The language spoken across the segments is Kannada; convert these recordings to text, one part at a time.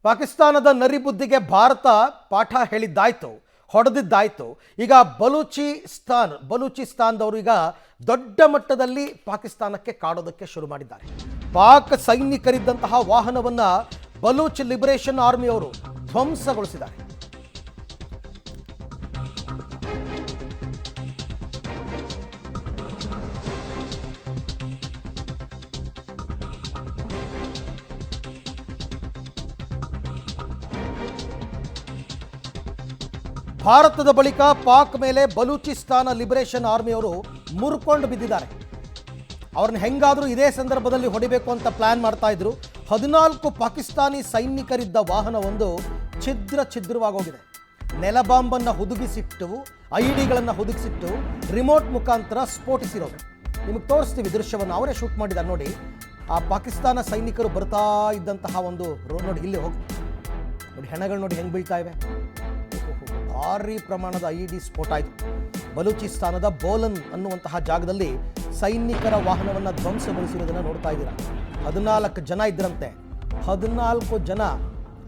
ಪಾಕಿಸ್ತಾನದ ನರಿಬುದ್ಧಿಗೆ ಭಾರತ ಪಾಠ ಹೇಳಿದ್ದಾಯ್ತು, ಹೊಡೆದಿದ್ದಾಯ್ತು. ಈಗ ಬಲೂಚಿಸ್ತಾನದವರು ಈಗ ದೊಡ್ಡ ಮಟ್ಟದಲ್ಲಿ ಪಾಕಿಸ್ತಾನಕ್ಕೆ ಕಾಡೋದಕ್ಕೆ ಶುರು ಮಾಡಿದ್ದಾರೆ. ಪಾಕ್ ಸೈನಿಕರಿದ್ದಂತಹ ವಾಹನವನ್ನ ಬಲೂಚ್ ಲಿಬರೇಷನ್ ಆರ್ಮಿಯವರು ಧ್ವಂಸಗೊಳಿಸಿದ್ದಾರೆ. ಭಾರತದ ಬಳಿಕ ಪಾಕ್ ಮೇಲೆ ಬಲೂಚಿಸ್ತಾನ ಲಿಬರೇಷನ್ ಆರ್ಮಿಯವರು ಮುರ್ಕೊಂಡು ಬಿದ್ದಿದ್ದಾರೆ. ಅವ್ರನ್ನ ಹೆಂಗಾದರೂ ಇದೇ ಸಂದರ್ಭದಲ್ಲಿ ಹೊಡಿಬೇಕು ಅಂತ ಪ್ಲಾನ್ ಮಾಡ್ತಾ ಇದ್ರು. 14 ಪಾಕಿಸ್ತಾನಿ ಸೈನಿಕರಿದ್ದ ವಾಹನವೊಂದು ಛಿದ್ರವಾಗೋಗಿದೆ. ನೆಲಬಾಂಬನ್ನು ಹುದುಗಿಸಿಟ್ಟು, ಐಡಿಗಳನ್ನು ಹುದುಗಿಸಿಟ್ಟು ರಿಮೋಟ್ ಮುಖಾಂತರ ಸ್ಫೋಟಿಸಿರೋದು. ನಿಮಗೆ ತೋರಿಸ್ತೀವಿ ದೃಶ್ಯವನ್ನು, ಅವರೇ ಶೂಟ್ ಮಾಡಿದ್ದಾರೆ ನೋಡಿ. ಆ ಪಾಕಿಸ್ತಾನ ಸೈನಿಕರು ಬರ್ತಾ ಇದ್ದಂತಹ ಒಂದು ನೋಡಿ, ಇಲ್ಲಿ ಹೋಗಿ ನೋಡಿ, ಹೆಣಗಳು ನೋಡಿ ಹೆಂಗೆ ಬೀಳ್ತಾ ಇವೆ. ಭಾರಿ ಪ್ರಮಾಣದ ಐಡಿ ಸ್ಫೋಟ ಆಯಿತು. ಬಲೂಚಿಸ್ತಾನದ ಬೋಲನ್ ಅನ್ನುವಂತಹ ಜಾಗದಲ್ಲಿ ಸೈನಿಕರ ವಾಹನವನ್ನು ಧ್ವಂಸಗೊಳಿಸಿರೋದನ್ನು ನೋಡ್ತಾ ಇದ್ದೀರಾ. 14 ಜನ ಇದ್ದರಂತೆ. 14 ಜನ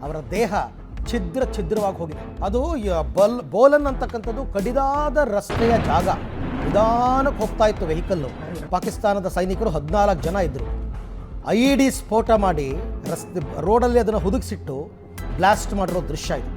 ಅವರ ದೇಹ ಛಿದ್ರವಾಗಿ ಹೋಗಿದೆ. ಅದು ಬೋಲನ್ ಅಂತಕ್ಕಂಥದ್ದು ಕಡಿದಾದ ರಸ್ತೆಯ ಜಾಗ. ನಿಧಾನಕ್ಕೆ ಹೋಗ್ತಾ ಇತ್ತು ವೆಹಿಕಲ್ಲು. ಪಾಕಿಸ್ತಾನದ ಸೈನಿಕರು 14 ಜನ ಇದ್ದರು. ಐಡಿ ಸ್ಫೋಟ ಮಾಡಿ ರೋಡಲ್ಲಿ ಅದನ್ನು ಹುದುಗಿಸಿಟ್ಟು ಬ್ಲಾಸ್ಟ್ ಮಾಡಿರೋ ದೃಶ್ಯ ಇದು.